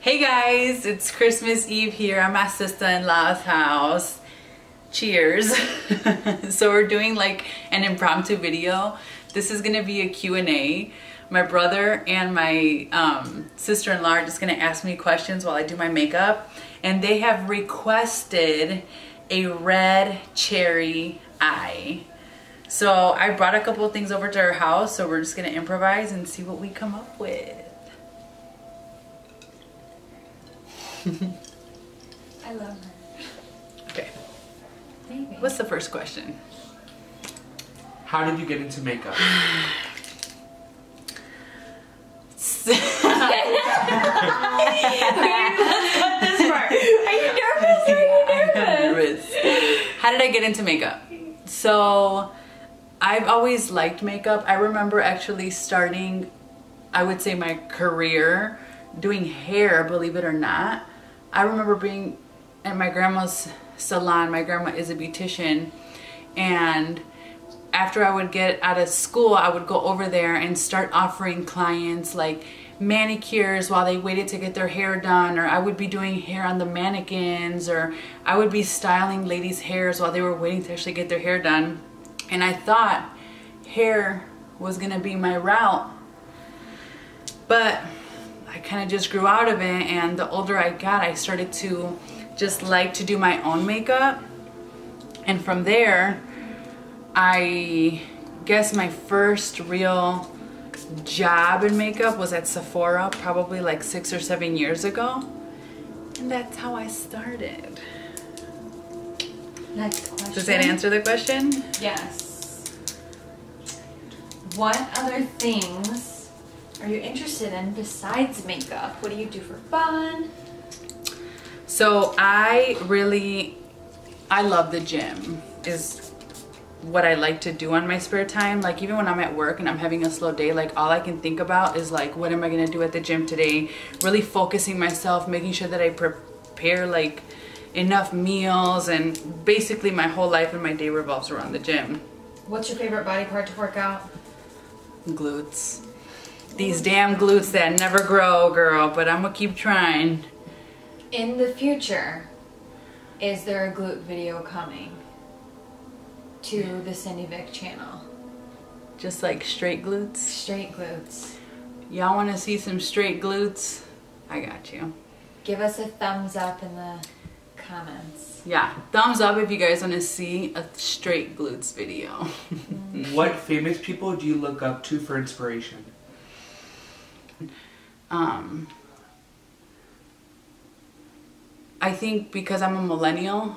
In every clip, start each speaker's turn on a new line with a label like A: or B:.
A: Hey guys, it's Christmas Eve here at my sister-in-law's house. Cheers. So we're doing like an impromptu video. This is gonna be a Q&A. My brother and my sister-in-law are just gonna ask me questions while I do my makeup. And they have requested a red cherry eye. So I brought a couple of things over to our house, so we're just gonna improvise and see what we come up with.
B: I love her.
A: Okay.
B: Maybe.
A: What's the first question?
C: How did you get into makeup?
B: This part. Are you nervous?
A: I'm nervous. How did I get into makeup? So I've always liked makeup. I remember actually starting, I would say, my career doing hair, believe it or not. I remember being at my grandma's salon. My grandma is a beautician, and after I would get out of school, I would go over there and start offering clients like manicures while they waited to get their hair done, or I would be doing hair on the mannequins, or I would be styling ladies' hairs while they were waiting to actually get their hair done. And I thought hair was gonna be my route, but I kind of just grew out of it, and the older I got, I started to just like to do my own makeup. And from there, I guess my first real job in makeup was at Sephora, probably like 6 or 7 years ago. And that's how I started.
B: Next question.
A: Does that answer the question?
B: Yes. What other things are you interested in besides makeup? What do you do for fun?
A: So I love the gym, is what I like to do on my spare time. Like even when I'm at work and I'm having a slow day, like all I can think about is like, what am I gonna do at the gym today? Really focusing myself, making sure that I prepare like enough meals, and basically my whole life and my day revolves around the gym.
B: What's your favorite body part to work out?
A: Glutes. These damn glutes that never grow, girl, but I'm gonna keep trying.
B: In the future, is there a glute video coming to the Cindy Vic channel?
A: Just like straight glutes?
B: Straight glutes.
A: Y'all wanna see some straight glutes? I got you.
B: Give us a thumbs up in the comments.
A: Yeah, thumbs up if you guys wanna see a straight glutes video.
C: What famous people do you look up to for inspiration?
A: I think because I'm a millennial,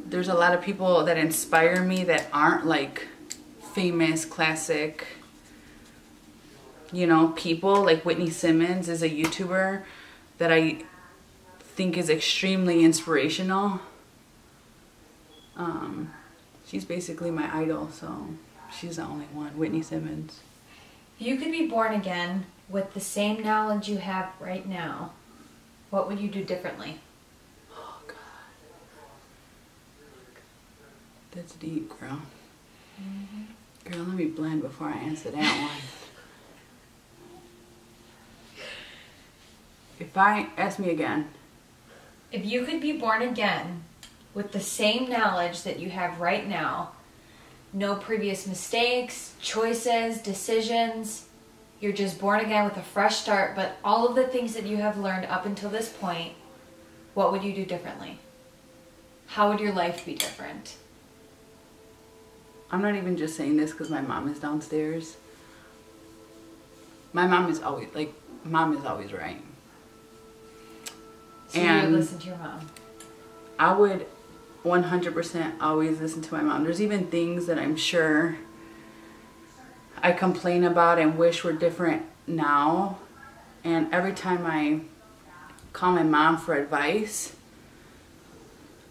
A: there's a lot of people that inspire me that aren't like famous, classic, you know, people. Like Whitney Simmons is a YouTuber that I think is extremely inspirational. She's basically my idol, so she's the only one, Whitney Simmons.
B: If you could be born again with the same knowledge you have right now, what would you do differently?
A: Oh God, that's deep, girl. Girl, let me blend before I answer that one. Ask me again.
B: If you could be born again with the same knowledge that you have right now, no previous mistakes, choices, decisions, you're just born again with a fresh start, but all of the things that you have learned up until this point, what would you do differently? How would your life be different?
A: I'm not even just saying this because my mom is downstairs. My mom is always, like, mom is always right.
B: So you would listen to your mom?
A: I would 100% always listen to my mom. There's even things that I'm sure I complain about and wish were different now. And every time I call my mom for advice,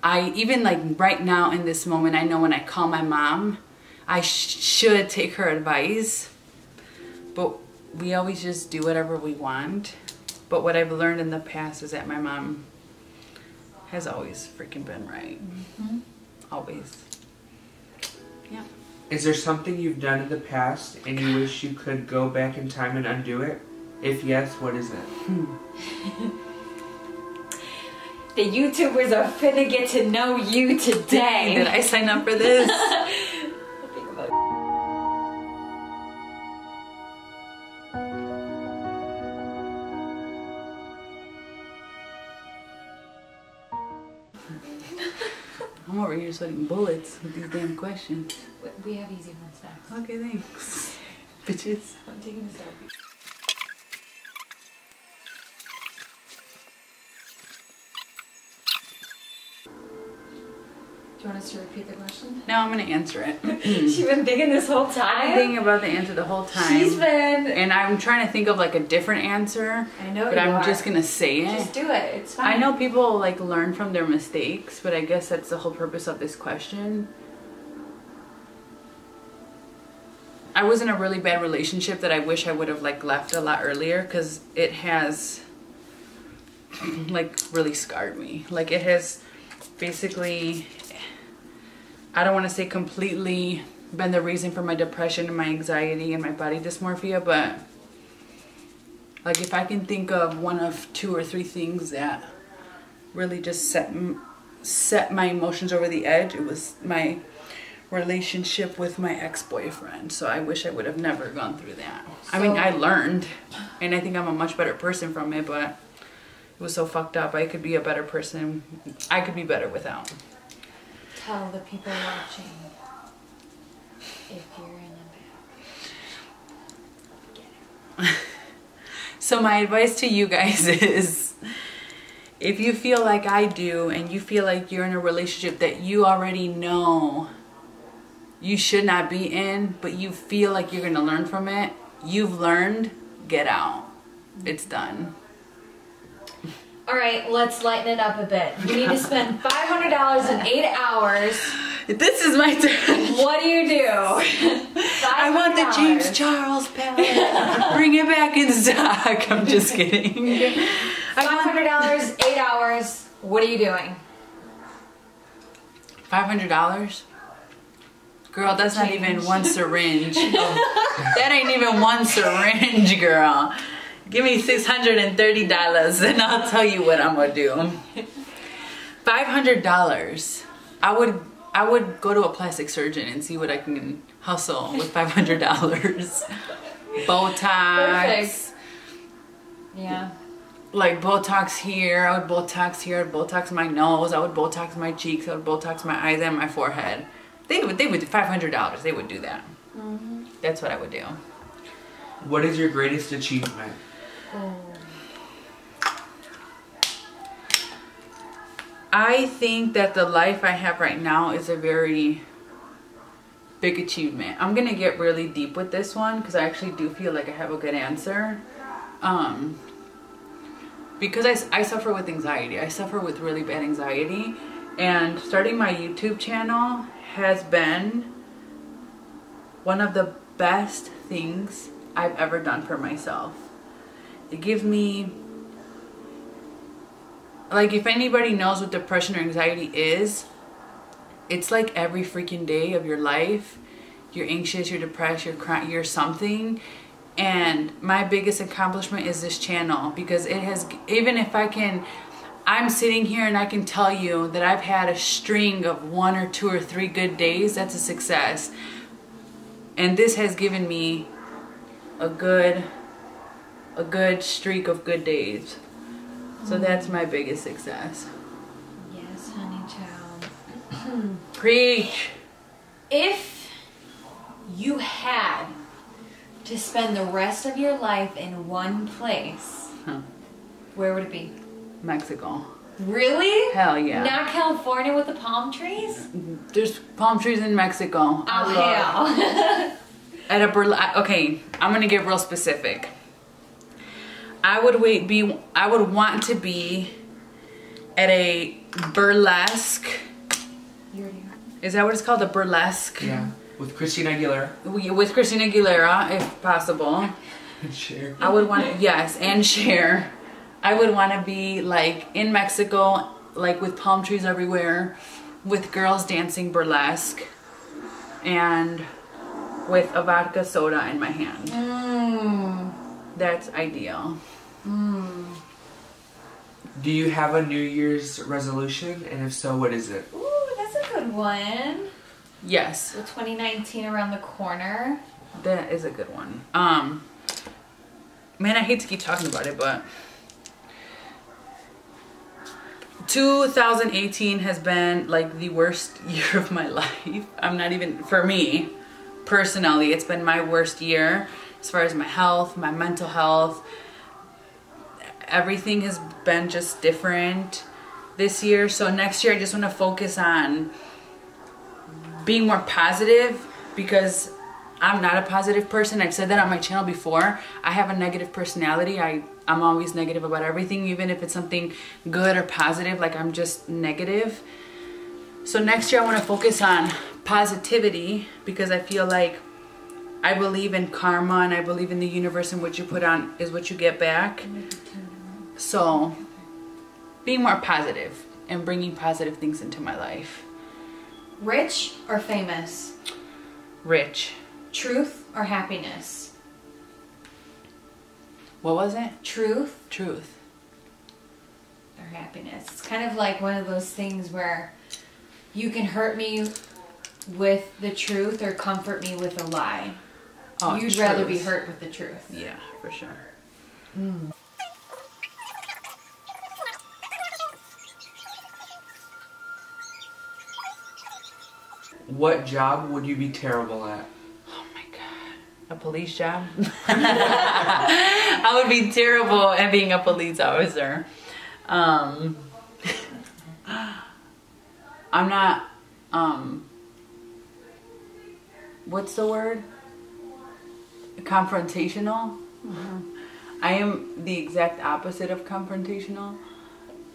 A: even like right now in this moment, I know when I call my mom, I should take her advice. But we always just do whatever we want. But what I've learned in the past is that my mom has always freaking been right. Mm-hmm. Always. Yeah.
C: Is there something you've done in the past and you wish you could go back in time and undo it? If yes, what is it?
B: The YouTubers are finna get to know you today.
A: Did I sign up for this?
B: Think about it.
A: I'm over here sweating bullets with these damn questions.
B: We have easy ones next.
A: Okay, thanks. Bitches.
B: I'm taking a selfie. Do you want us to repeat the question?
A: No, I'm gonna answer it.
B: She's been thinking this whole time.
A: I'm thinking about the answer the whole time.
B: She's been.
A: And I'm trying to think of like a different answer.
B: I know,
A: but I'm just gonna say it.
B: Just do it. It's fine.
A: I know people like learn from their mistakes, but I guess that's the whole purpose of this question. I was in a really bad relationship that I wish I would have like left a lot earlier, because it has like really scarred me. Like it has basically, I don't want to say completely been the reason for my depression and my anxiety and my body dysmorphia, but like if I can think of one of 2 or 3 things that really just set my emotions over the edge, it was my relationship with my ex-boyfriend. So I wish I would have never gone through that. I mean, I learned, and I think I'm a much better person from it, but it was so fucked up. I could be a better person. I could be better without.
B: Tell the people watching if you're in a bad.
A: So my advice to you guys is, if you feel like I do and you feel like you're in a relationship that you already know you should not be in, but you feel like you're gonna learn from it, you've learned, get out. It's done.
B: All right, let's lighten it up a bit. You need to spend $500 in 8 hours.
A: This is my turn.
B: What do you do?
A: I want the James Charles palette. Bring it back in stock. I'm just kidding.
B: $500, 8 hours. What are you doing?
A: $500? Girl, that's not even one syringe. That ain't even one syringe, girl. Give me $630 and I'll tell you what I'm gonna do. $500. I would go to a plastic surgeon and see what I can hustle with $500. Botox.
B: Perfect. Yeah.
A: Like Botox here, I would Botox here, I would Botox my nose, I would Botox my cheeks, I would Botox my eyes and my forehead. They would $500, they would do that. Mm-hmm. That's what I would do.
C: What is your greatest achievement?
B: Oh.
A: I think that the life I have right now is a very big achievement. I'm gonna get really deep with this one because I actually do feel like I have a good answer. Because I suffer with anxiety. I suffer with really bad anxiety, and starting my YouTube channel has been one of the best things I've ever done for myself. It gives me, like, if anybody knows what depression or anxiety is, it's like every freaking day of your life, you're anxious, you're depressed, you're crying, you're something. And my biggest accomplishment is this channel, because it has, even if I'm sitting here and I can tell you that I've had a string of 1 or 2 or 3 good days, that's a success. And this has given me a good streak of good days. So that's my biggest success.
B: Yes, honey child.
A: Preach.
B: If you had to spend the rest of your life in one place, where would it be?
A: Mexico.
B: Really?
A: Hell yeah.
B: Not California with the palm trees?
A: There's palm trees in Mexico.
B: Oh, hell.
A: At a okay, I'm gonna get real specific. I would want to be at a burlesque. Is that what it's called? A burlesque?
C: Yeah. With Christina Aguilera.
A: With Christina Aguilera, if possible.
C: And Cher.
A: I would want, yes, and Cher. I would want to be like in Mexico, like with palm trees everywhere, with girls dancing burlesque, and with a vodka soda in my hand. That's ideal.
C: Do you have a New Year's resolution? And if so, what is it?
B: Ooh, that's a good one.
A: Yes.
B: With 2019 around the corner.
A: That is a good one. Man, I hate to keep talking about it, but 2018 has been like the worst year of my life. I'm not even, for me, personally, it's been my worst year as far as my health, my mental health. Everything has been just different this year. So next year I just want to focus on being more positive, because I'm not a positive person. I've said that on my channel before. I have a negative personality. I'm always negative about everything, even if it's something good or positive, like I'm just negative. So next year I want to focus on positivity, because I feel like I believe in karma and I believe in the universe, and what you put on is what you get back. So being more positive and bringing positive things into my life.
B: Rich or famous?
A: Rich.
B: Truth or happiness?
A: What was it?
B: Truth
A: Truth.
B: or happiness. It's kind of like one of those things where you can hurt me with the truth or comfort me with a lie.
A: Oh,
B: You'd rather be hurt with the truth.
A: Yeah, for sure.
C: What job would you be terrible at?
A: Oh my God. A police job? I would be terrible at being a police officer. I'm not, what's the word? Confrontational? I am the exact opposite of confrontational.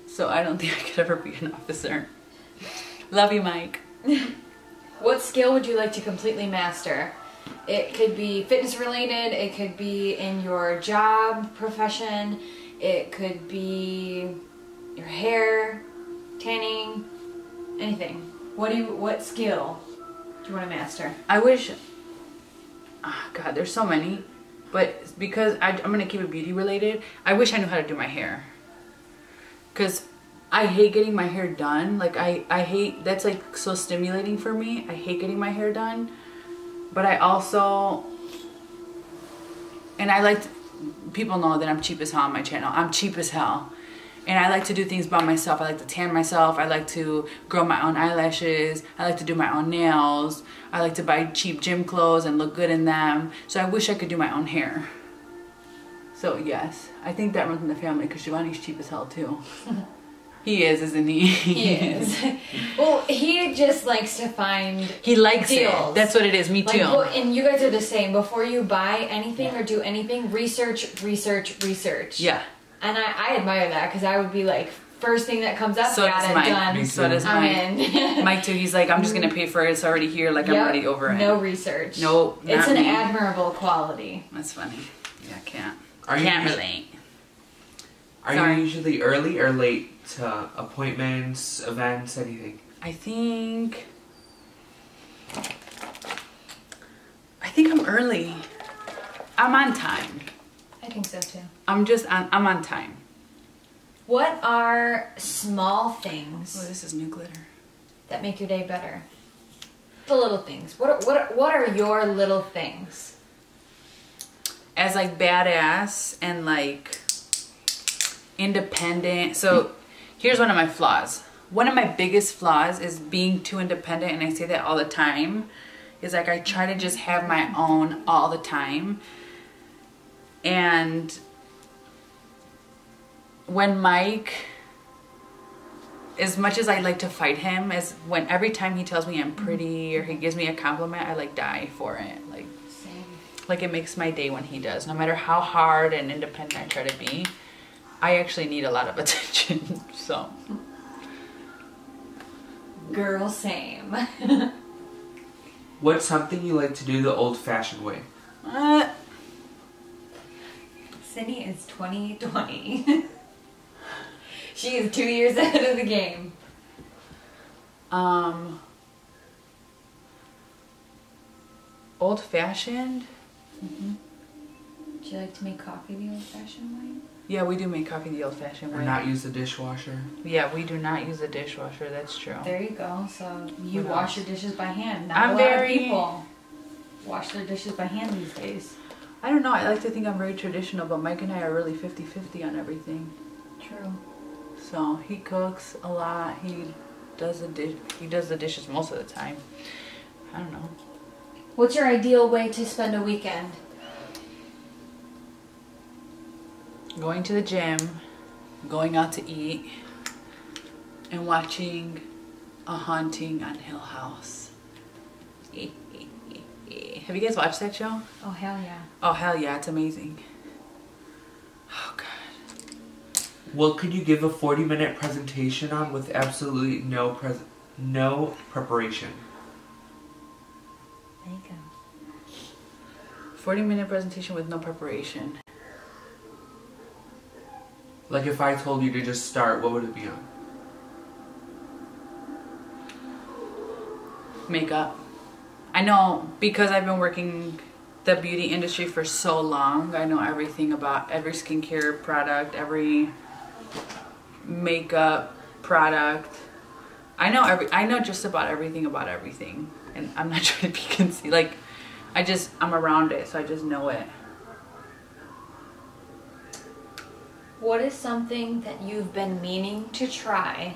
A: So I don't think I could ever be an officer. Love you, Mike.
B: What skill would you like to completely master? It could be fitness related, it could be in your job, profession, it could be your hair, tanning, anything. What skill do you want to master?
A: I wish, oh God, there's so many, but because I'm gonna keep it beauty related, I wish I knew how to do my hair. Cause I hate getting my hair done. Like I hate, that's like so stimulating for me. I hate getting my hair done. But I also, and I like, people know that I'm cheap as hell on my channel. I'm cheap as hell. And I like to do things by myself. I like to tan myself. I like to grow my own eyelashes. I like to do my own nails. I like to buy cheap gym clothes and look good in them. So I wish I could do my own hair. So yes, I think that runs in the family, because Giovanni's cheap as hell too. He is, isn't he?
B: He is. Well, he just likes to find
A: He likes
B: deals.
A: it. That's what it is. Me too.
B: And you guys are the same. Before you buy anything or do anything, research.
A: Yeah.
B: And I admire that, because I would be like, first thing that comes up,
A: So
B: got
A: does
B: it
A: Mike.
B: done.
A: So does
B: I'm
A: Mike.
B: in.
A: Mike too. He's like, I'm just gonna pay for it. It's already here. Like I'm
B: Yep.
A: already over it.
B: No research.
A: Nope.
B: It's
A: not
B: an
A: me.
B: admirable quality.
A: That's funny. Yeah, I can't.
C: Are you
A: Can't
C: usu-
A: relate.
C: Are
A: Sorry.
C: you usually early or late to appointments, events, anything?
A: I think I'm early. I'm on time.
B: I think so too.
A: I'm on time.
B: What are small
A: Oh,
B: things
A: this is new glitter.
B: that make your day better? The little things. What are your little things?
A: As like badass and like independent. So here's one of my flaws. One of my biggest flaws is being too independent, and I say that all the time. Is like I try to just have my own all the time. And when Mike, as much as I like to fight him, as when every time he tells me I'm pretty or he gives me a compliment, I like die for it. Like it makes my day when he does. No matter how hard and independent I try to be, I actually need a lot of attention. So
B: Girl, same.
C: What's something you like to do the old-fashioned way?
B: Cindy is 2020. She is 2 years ahead of the game.
A: Old-fashioned?
B: Do you like to make coffee the old-fashioned way?
A: Yeah, we do make coffee the old-fashioned way.
C: Or not use the dishwasher.
A: Yeah, we do not use a dishwasher. That's true.
B: There you go. So you
A: What
B: wash
A: else?
B: your dishes by hand. Not
A: I'm
B: a lot
A: very-
B: of people wash their dishes by hand these days.
A: I don't know. I like to think I'm very traditional, but Mike and I are really 50-50 on everything.
B: True.
A: So he cooks a lot. He does the dishes most of the time. I don't know.
B: What's your ideal way to spend a weekend?
A: Going to the gym, going out to eat, and watching A Haunting on Hill House. Have you guys watched that show?
B: Oh, hell yeah.
A: Oh, hell yeah, it's amazing. Oh, God.
C: What could you give a 40-minute presentation on with absolutely no preparation?
B: There you go.
A: 40-minute presentation with no preparation.
C: Like if I told you to just start, what would it be on?
A: Makeup. I know because I've been working the beauty industry for so long, I know everything about every skincare product, every makeup product. I know just about everything about everything. And I'm not trying to be conceited. Like, I'm around it, so I just know it.
B: What is something that you've been meaning to try,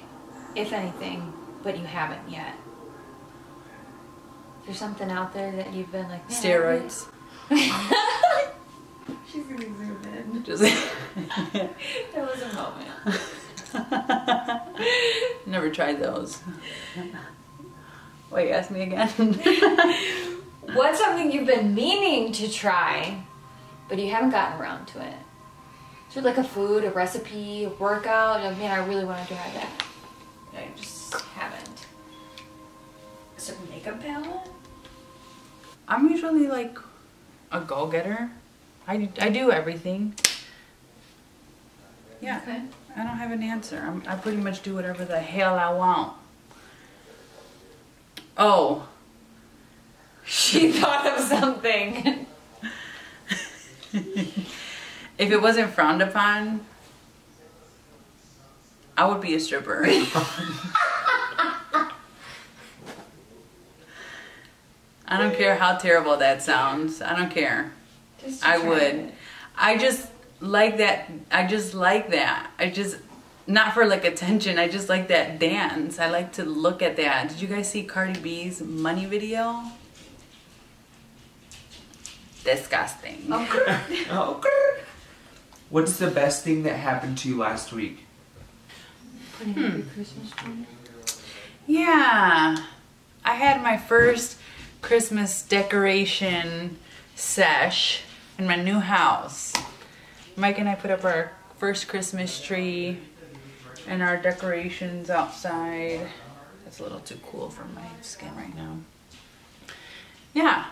B: if anything, but you haven't yet? Is there something out there that you've been like, man,
A: Steroids.
B: She's gonna zoom in.
A: Just
B: There was a moment.
A: never tried those. Wait, ask me again.
B: What's something you've been meaning to try, but you haven't gotten around to it? So like a food, a recipe, a workout. Like, man, I really want to try that. I just haven't. A certain makeup palette?
A: I'm usually like a go-getter. I do everything. Yeah,
B: Okay.
A: I don't have an answer. I pretty much do whatever the hell I want. Oh.
B: She thought of something.
A: If it wasn't frowned upon, I would be a stripper. I don't care how terrible that sounds. I don't care.
B: Just
A: I
B: try
A: would.
B: it.
A: I just like that. Not for like attention. I just like that dance. I like to look at that. Did you guys see Cardi B's Money video? Disgusting.
C: Okay. What's the best thing that happened to you last week?
B: Putting up your Christmas tree.
A: Yeah. I had my first Christmas decoration sesh in my new house. Mike and I put up our first Christmas tree and our decorations outside. That's a little too cool for my skin right now. Yeah.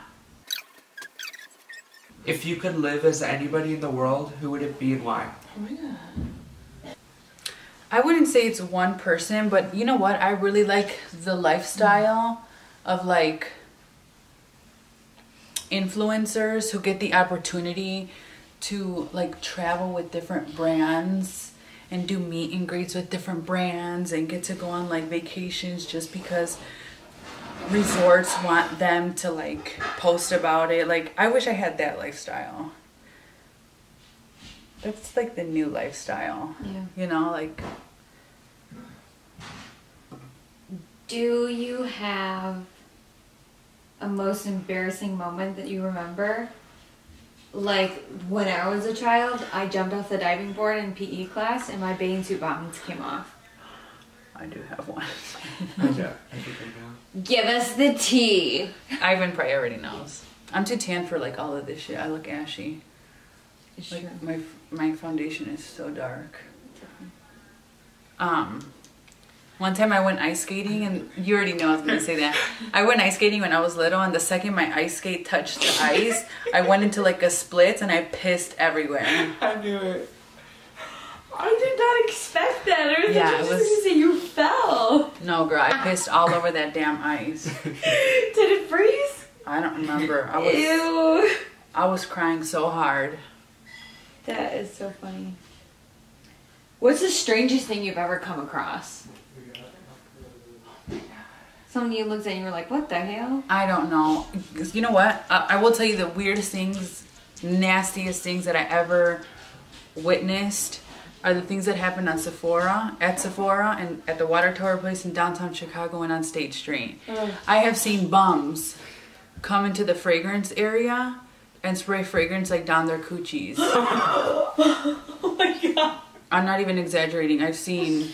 C: If you could live as anybody in the world, who would it be and why?
A: Oh my God. I wouldn't say it's one person, but you know what? I really like the lifestyle of like influencers who get the opportunity to like travel with different brands and do meet and greets with different brands and get to go on like vacations just because resorts want them to like post about it. Like, I wish I had that lifestyle. That's like the new lifestyle.
B: Yeah.
A: You know, like,
B: Do you have a most embarrassing moment that you remember? Like, when I was a child, I jumped off the diving board in PE class and my bathing suit bottoms came off.
A: I do have one.
C: I think I know.
B: Give us the tea.
A: Ivan probably already knows. I'm too tan for like all of this shit. I look ashy.
B: It's
A: Like
B: true.
A: my foundation is so dark. One time I went ice skating, and you already know I was gonna say that. I went ice skating when I was little, and the second my ice skate touched the ice, I went into like a split and I pissed everywhere.
C: I knew it.
B: I did not expect that. I was
A: Yeah,
B: just
A: it
B: going
A: was-
B: to say you fell.
A: No, girl, I pissed all over that damn ice.
B: Did it freeze?
A: I don't remember.
B: Ew.
A: I was crying so hard.
B: That is so funny. What's the strangest thing you've ever come across? Somebody looks at you and you're like, what the hell?
A: I don't know. You know what? I will tell you the weirdest things, nastiest things that I ever witnessed are the things that happened at Sephora and at the Water Tower place in downtown Chicago and on State Street. I have seen bums come into the fragrance area and spray fragrance like down their coochies.
B: Oh my god.
A: I'm not even exaggerating. I've seen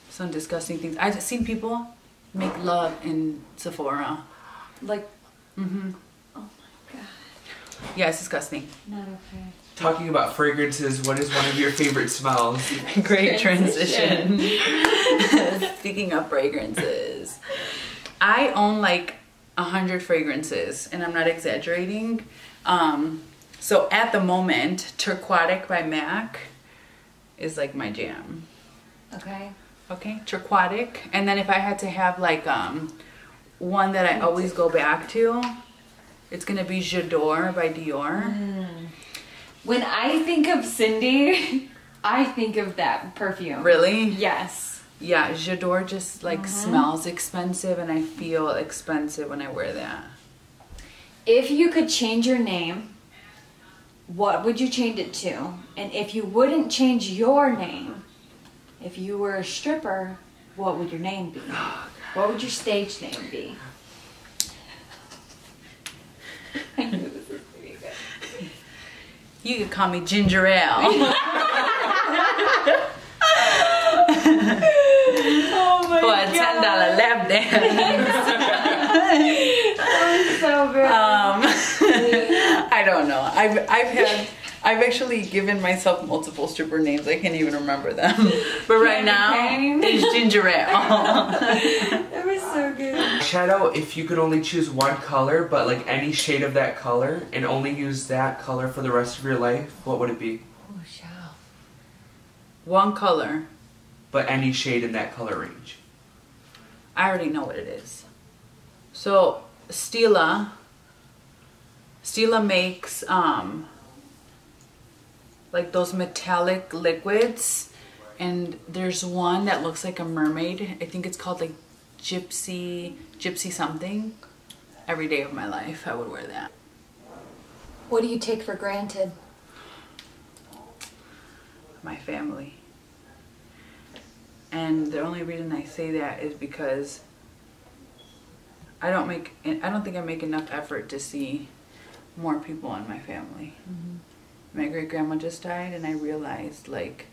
A: some disgusting things. I've seen people make love in Sephora.
B: Like,
A: Mm-hmm.
B: oh my god.
A: Yeah, it's disgusting.
B: Not okay.
C: Talking about fragrances, what is one of your favorite smells?
A: Great transition. Speaking of fragrances, I own like 100 fragrances, and I'm not exaggerating. So at the moment, Turquatic by MAC is like my jam.
B: Okay.
A: Okay, Turquatic. And then if I had to have like one that I always go back to, it's gonna be J'adore by Dior.
B: When I think of Cindy, I think of that perfume.
A: Really?
B: Yes.
A: Yeah, J'adore just like smells expensive, and I feel expensive when I wear that.
B: If you could change your name, what would you change it to? And if you wouldn't change your name, if you were a stripper, what would your name be? What would your stage name be? I knew this was going to be good.
A: You could call me Ginger Ale.
B: Oh my
A: For a $10 lap dance.
B: That was so good.
A: I don't know. I've actually given myself multiple stripper names. I can't even remember them. But right now, it's Ginger Ale.
B: That was so good.
C: Shadow, if you could only choose one color, but like any shade of that color, and only use that color for the rest of your life, what would it be?
B: Oh, Shadow.
A: One color.
C: But any shade in that color range.
A: I already know what it is. So Stila makes like those metallic liquids, and there's one that looks like a mermaid. I think it's called like gypsy something. Every day of my life I would wear that.
B: What do you take for granted?
A: My family. And the only reason I say that is because I don't think I make enough effort to see more people in my family. My great grandma just died, and I realized like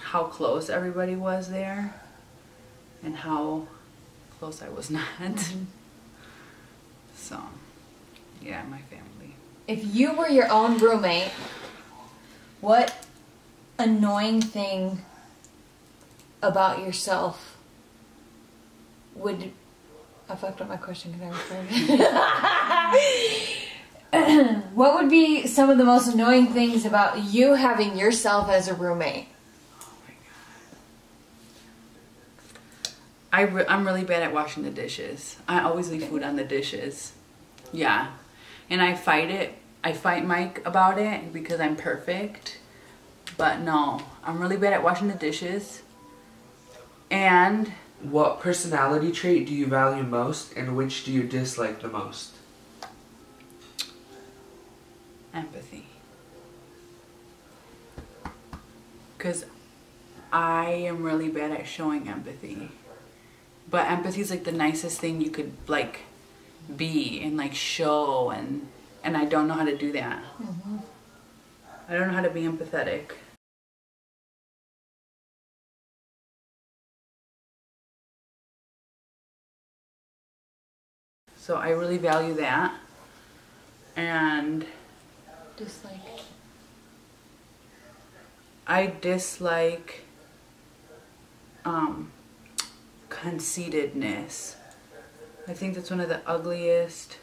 A: how close everybody was there and how close I was not. So yeah, my family.
B: If you were your own roommate, what annoying thing about yourself would... I fucked up my question because I was What would be some of the most annoying things about you having yourself as a roommate?
A: Oh my god. I'm really bad at washing the dishes. I always leave food on the dishes. Yeah. And I fight it. I fight Mike about it because I'm perfect. But no, I'm really bad at washing the dishes. And
C: what personality trait do you value most, and which do you dislike the most?
A: empathy. Because I am really bad at showing empathy. But empathy is like the nicest thing you could like be and like show, and I don't know how to do that. I don't know how to be empathetic. So I really value that. And
B: Dislike.
A: I dislike conceitedness. I think that's one of the ugliest.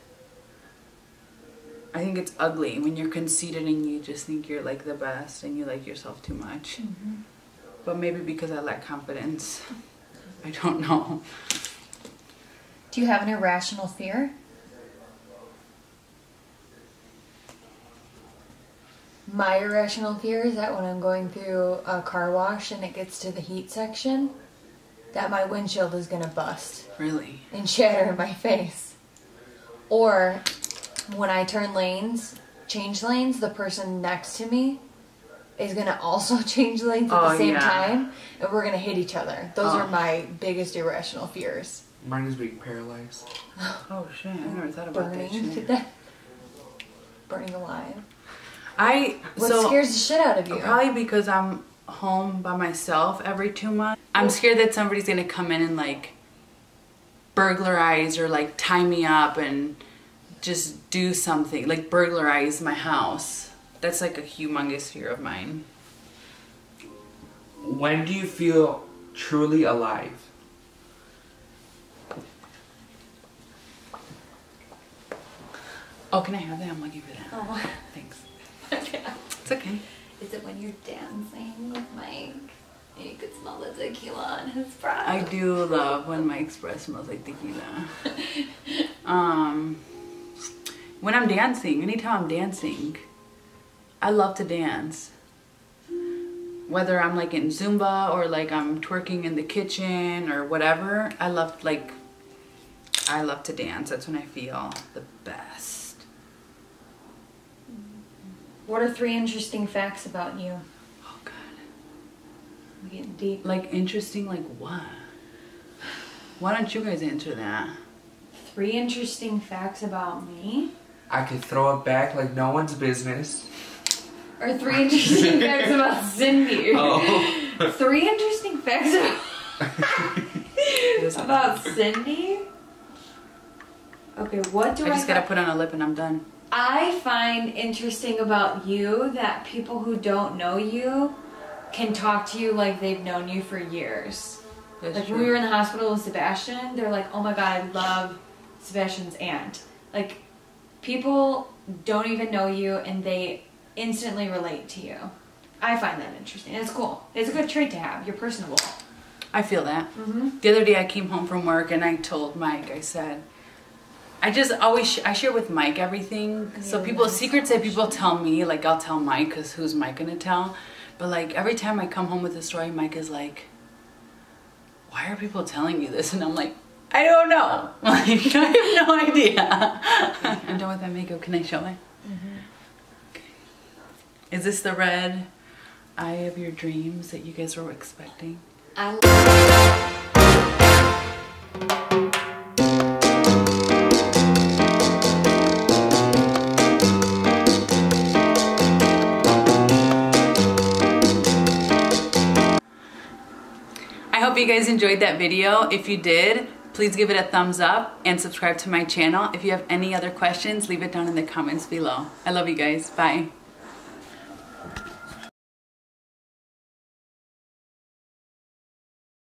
A: I think it's ugly when you're conceited and you just think you're like the best and you like yourself too much. But maybe because I lack confidence. I don't know.
B: Do you have an irrational fear? My irrational fear is that when I'm going through a car wash and it gets to the heat section, that my windshield is gonna bust.
A: Really?
B: And shatter in my face. Or when I turn lanes, change lanes, the person next to me is gonna also change lanes at the same time, and we're gonna hit each other. Those are my biggest irrational fears.
C: Mine is being paralyzed.
A: Oh shit, I never thought about that
B: Burning to
A: shit.
B: death. Burning alive.
A: What
B: scares the shit out of you?
A: Probably because I'm home by myself every 2 months. I'm scared that somebody's gonna come in and like burglarize or like tie me up and just do something, like burglarize my house. That's like a humongous fear of mine.
C: When do you feel truly alive?
A: Oh, can I have that? I'm looking for that.
B: Oh.
A: Thanks.
B: Okay.
A: It's okay.
B: Is it when you're dancing with Mike and you could smell the tequila on his breath?
A: I do love when Mike's breath smells like tequila. When I'm dancing, anytime I'm dancing, I love to dance. Whether I'm like in Zumba or like I'm twerking in the kitchen or whatever, I love to dance. That's when I feel the best.
B: What are 3 interesting facts about you?
A: Oh God.
B: I'm getting deep.
A: Like interesting, like what? Why don't you guys answer that?
B: 3 interesting facts about me?
C: I could throw it back like no one's business.
B: Or 3 interesting facts about Cindy?
C: Oh.
B: 3 interesting facts about Cindy? Okay, what do I
A: just gotta put on a lip and I'm done.
B: I find interesting about you that people who don't know you can talk to you like they've known you for years.
A: That's
B: like
A: true.
B: when we were in the hospital with Sebastian, they're like, oh my god, I love Sebastian's aunt. Like, people don't even know you and they instantly relate to you. I find that interesting. It's cool. It's a good trait to have. You're personable.
A: I feel that. The other day I came home from work and I told Mike, I said, I just always, I share with Mike everything. So people, secrets that people tell me, like I'll tell Mike, because who's Mike gonna tell? But like every time I come home with a story, Mike is like, why are people telling you this? And I'm like, I don't know. Like, I have no idea. I'm done with my makeup. Can I show it? Okay. Is this the red eye of your dreams that you guys were expecting? I hope you guys enjoyed that video. If you did, please give it a thumbs up and subscribe to my channel. If you have any other questions, leave it down in the comments below. I love you guys. Bye.